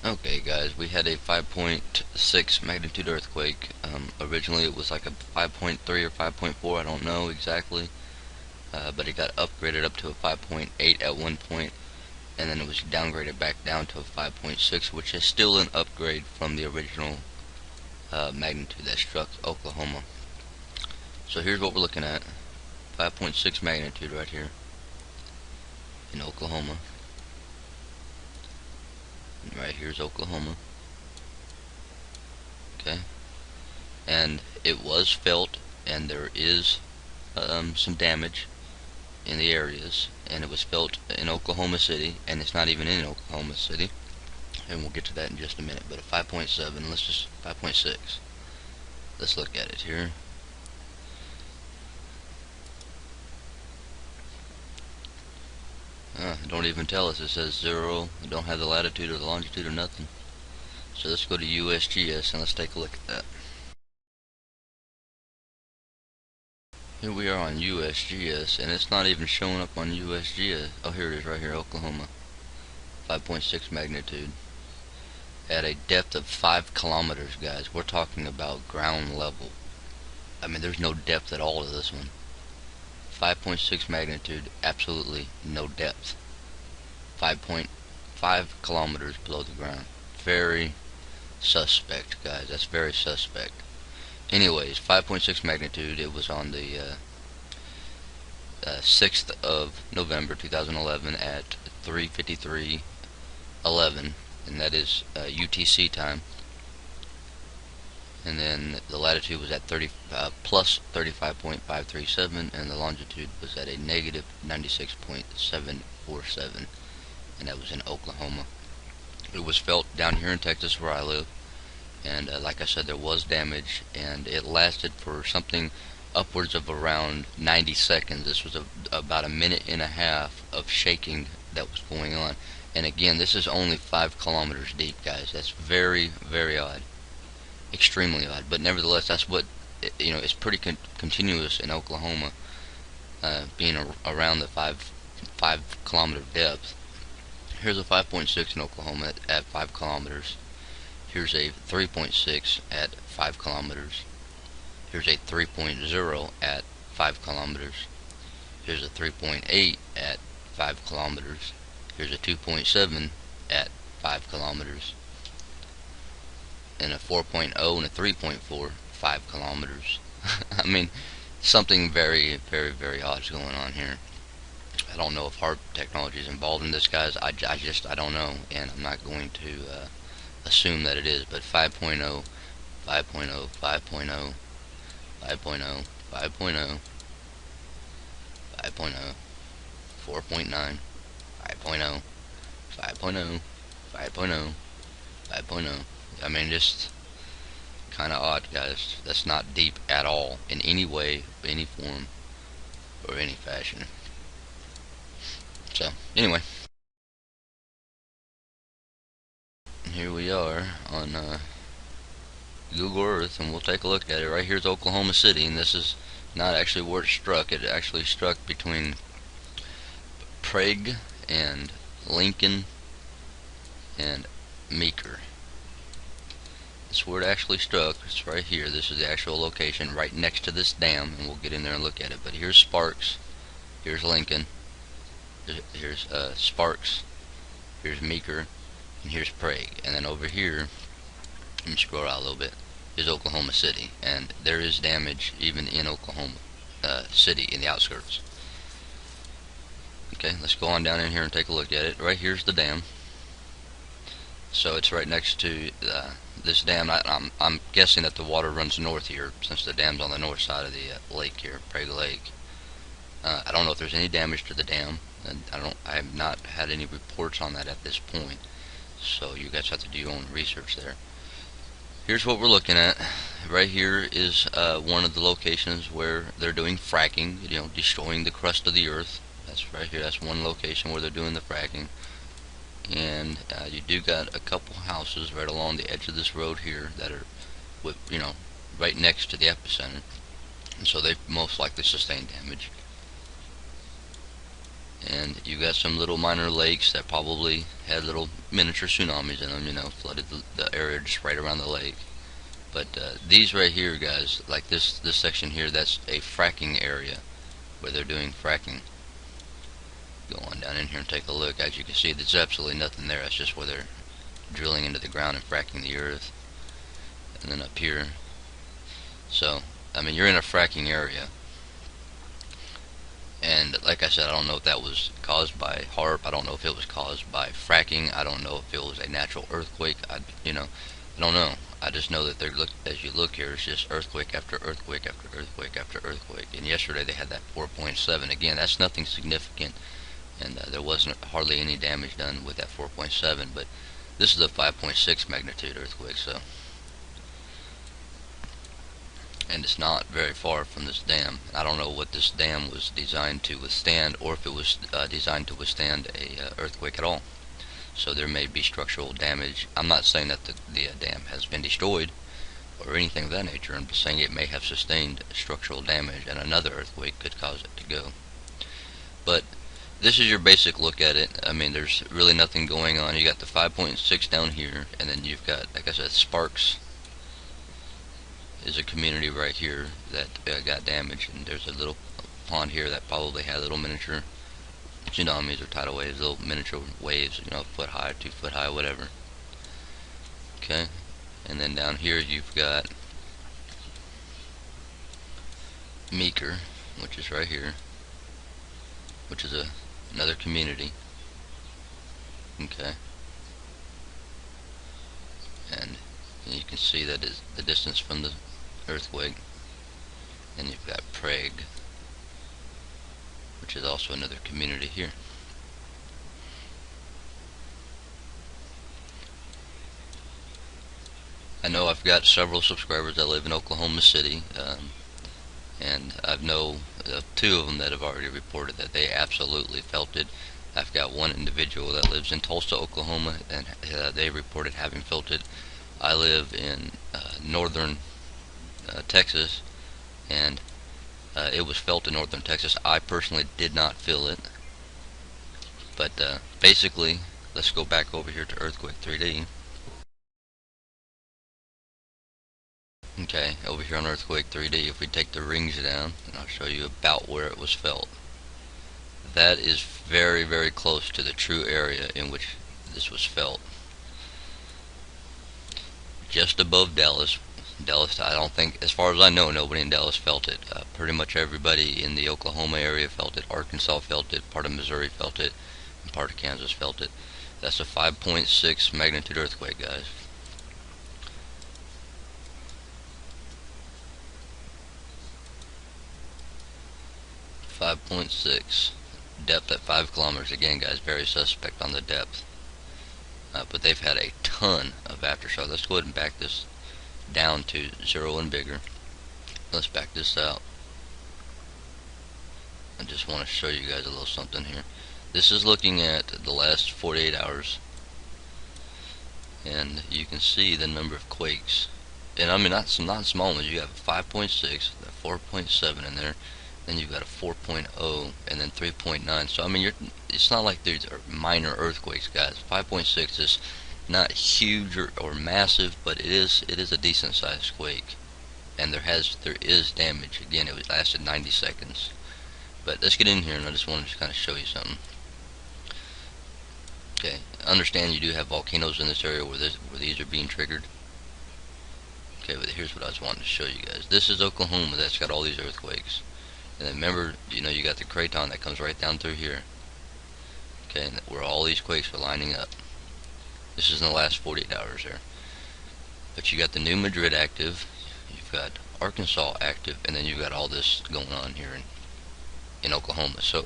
Okay guys, we had a 5.6 magnitude earthquake. Originally it was like a 5.3 or 5.4, I don't know exactly, but it got upgraded up to a 5.8 at one point, and then it was downgraded back down to a 5.6, which is still an upgrade from the original magnitude that struck Oklahoma. So here's what we're looking at. 5.6 magnitude right here in Oklahoma. And right here's Oklahoma. Okay. And it was felt, and there is some damage in the areas, and it was felt in Oklahoma City, and it's not even in Oklahoma City, and we'll get to that in just a minute. But a 5.7, let's just 5.6. Let's look at it here. Don't even tell us. It says 0. It don't have the latitude or the longitude or nothing. So let's go to USGS and let's take a look at that. Here we are on USGS, and it's not even showing up on USGS. Oh, here it is right here, Oklahoma. 5.6 magnitude. At a depth of 5 kilometers, guys. We're talking about ground level. I mean, there's no depth at all to this one. 5.6 magnitude, absolutely no depth. 5.5 kilometers below the ground. Very suspect, guys. That's very suspect. Anyways, 5.6 magnitude. It was on the 6th of November 2011 at 3:53:11, and that is UTC time. And then the latitude was at plus 35.537, and the longitude was at a negative 96.747, and that was in Oklahoma. It was felt down here in Texas where I live, and like I said, there was damage, and it lasted for something upwards of around 90 seconds. This was about a minute and a half of shaking that was going on. And again, this is only 5 kilometers deep, guys. That's very, very odd. Extremely odd. But nevertheless, that's what, it's pretty continuous in Oklahoma, being around the 5 kilometer depth. Here's a 5.6 in Oklahoma at 5 kilometers. Here's a 3.6 at 5 kilometers. Here's a 3.0 at 5 kilometers. Here's a 3.8 at 5 kilometers. Here's a 2.7 at 5 kilometers. And a 4.0 and a 3.4, 5 kilometers. I mean, something very, very, very odd is going on here. I don't know if HAARP technology is involved in this, guys. I don't know, and I'm not going to assume that it is. But 5.0, 5.0, 5.0, 5.0, 5.0, 5.0, 4.9, 5.0, 5.0, 5.0, 5.0. I mean, just kind of odd, guys. That's not deep at all in any way, any form, or any fashion. So, anyway. Here we are on Google Earth, and we'll take a look at it. Right here's Oklahoma City, and this is not actually where it struck. It actually struck between Prague and Lincoln and Meeker. That's where it actually struck. It's right here. This is the actual location right next to this dam, and we'll get in there and look at it. But here's Sparks, here's Lincoln, here's Sparks, here's Meeker, and here's Prague. And then over here, let me scroll out a little bit, is Oklahoma City, and there is damage even in Oklahoma City in the outskirts. Okay, let's go on down in here and take a look at it. Right here's the dam. So it's right next to this dam. I'm guessing that the water runs north here, since the dam's on the north side of the lake here, Prague Lake. I don't know if there's any damage to the dam, and I have not had any reports on that at this point. So you guys have to do your own research there. Here's what we're looking at. Right here is one of the locations where they're doing fracking, destroying the crust of the earth. That's right here. That's one location where they're doing the fracking. And you do got a couple houses right along the edge of this road here that are, right next to the epicenter, and so they most likely sustained damage. and you got some little minor lakes that probably had little miniature tsunamis in them, flooded the area just right around the lake. But these right here, guys, like this section here, that's a fracking area where they're doing fracking. Go on down in here and take a look. As you can see, there's absolutely nothing there. That's just where they're drilling into the ground and fracking the earth. And then up here, so I mean, you're in a fracking area. And like I said, I don't know if that was caused by HAARP. I don't know if it was caused by fracking. I don't know if it was a natural earthquake. I don't know. I just know that as you look here, it's just earthquake after earthquake after earthquake after earthquake. And yesterday they had that 4.7. Again, that's nothing significant, and there wasn't hardly any damage done with that 4.7. But this is a 5.6 magnitude earthquake, so. And it's not very far from this dam. I don't know what this dam was designed to withstand, or if it was designed to withstand a earthquake at all. So there may be structural damage. I'm not saying that the dam has been destroyed or anything of that nature. I'm just saying it may have sustained structural damage, and another earthquake could cause it to go. But this is your basic look at it. I mean, there's really nothing going on. You got the 5.6 down here, and then you've got, like I said, Sparks is a community right here that got damaged, and there's a little pond here that probably had little miniature tsunamis or tidal waves, little miniature waves, a foot high, 2 foot high, whatever. Okay, and then down here you've got Meeker, which is right here, which is another community. Okay, and you can see that is the distance from the earthquake. And you've got Prague, which is also another community here. I know I've got several subscribers that live in Oklahoma City, and I know 2 of them that have already reported that they absolutely felt it. I've got one individual that lives in Tulsa, Oklahoma, and they reported having felt it. I live in northern Texas, and it was felt in northern Texas. I personally did not feel it, but basically, let's go back over here to Earthquake 3D. Okay, over here on Earthquake 3D, if we take the rings down, and I'll show you about where it was felt. That is very, very close to the true area in which this was felt. Just above Dallas. Dallas, I don't think, as far as I know, nobody in Dallas felt it. Pretty much everybody in the Oklahoma area felt it. Arkansas felt it. Part of Missouri felt it. And part of Kansas felt it. That's a 5.6 magnitude earthquake, guys. .6, depth at 5 kilometers. Again, guys, very suspect on the depth. But they've had a ton of aftershocks. Let's go ahead and back this down to 0 and bigger. Let's back this out. I just want to show you guys a little something here. This is looking at the last 48 hours, and you can see the number of quakes. And I mean, not small ones. You have a 5.6, a 4.7 in there. Then you've got a 4.0 and then 3.9. So I mean, it's not like these are minor earthquakes, guys. 5.6 is not huge or massive, but it is a decent sized quake, and there is damage. Again, it lasted 90 seconds. But let's get in here, and I just want to kind of show you something. Okay, understand you do have volcanoes in this area where these are being triggered. Okay, but here's what I was wanting to show you guys. This is Oklahoma that's got all these earthquakes. And then remember, you got the craton that comes right down through here. Okay, and where all these quakes are lining up. This is in the last 48 hours there. But you got the New Madrid active, you've got Arkansas active, and then you've got all this going on here in Oklahoma. So,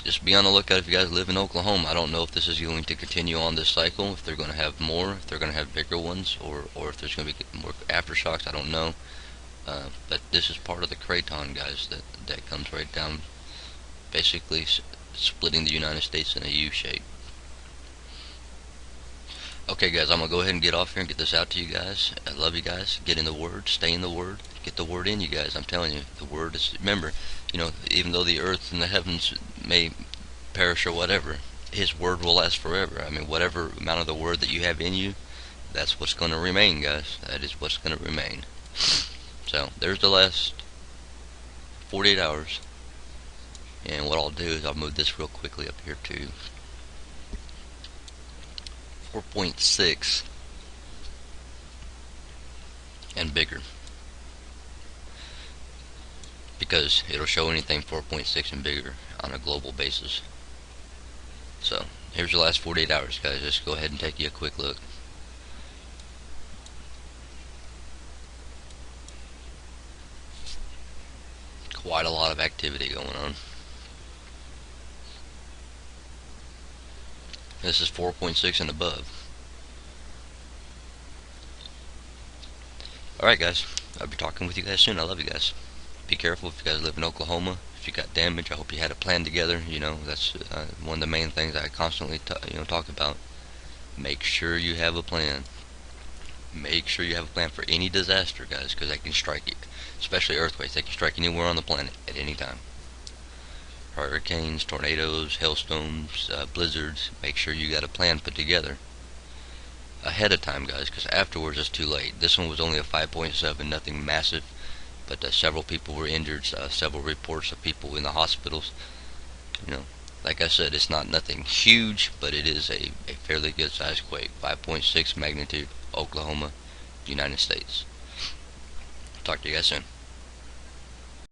just be on the lookout if you guys live in Oklahoma. I don't know if this is going to continue on this cycle, if they're going to have more, if they're going to have bigger ones, or if there's going to be more aftershocks. I don't know. But this is part of the craton, guys, that comes right down, basically splitting the United States in a U shape. Okay, guys, I'm going to go ahead and get off here and get this out to you guys. I love you guys. Get in the Word. Stay in the Word. Get the word in, you guys. I'm telling you, the word is. Remember, even though the earth and the heavens may perish or whatever, His word will last forever. I mean, whatever amount of the word that you have in you, that's what's going to remain, guys. That is what's going to remain. So there's the last 48 hours. And what I'll do is I'll move this real quickly up here to 4.6 and bigger, because it'll show anything 4.6 and bigger on a global basis. So here's the last 48 hours, guys. Just go ahead and take you a quick look. Quite a lot of activity going on. This is 4.6 and above. Alright, guys. I'll be talking with you guys soon. I love you guys. Be careful if you guys live in Oklahoma. If you got damage, I hope you had a plan together. That's one of the main things I constantly talk about. Make sure you have a plan. Make sure you have a plan for any disaster, guys, because they can strike you. Especially earthquakes. They can strike anywhere on the planet at any time. Hurricanes, tornadoes, hailstones, blizzards. Make sure you got a plan put together ahead of time, guys, because afterwards it's too late. This one was only a 5.7, nothing massive, but several people were injured. Several reports of people in the hospitals. Like I said, it's not nothing huge, but it is a fairly good sized quake. 5.6 magnitude, Oklahoma, United States. Talk to you guys soon.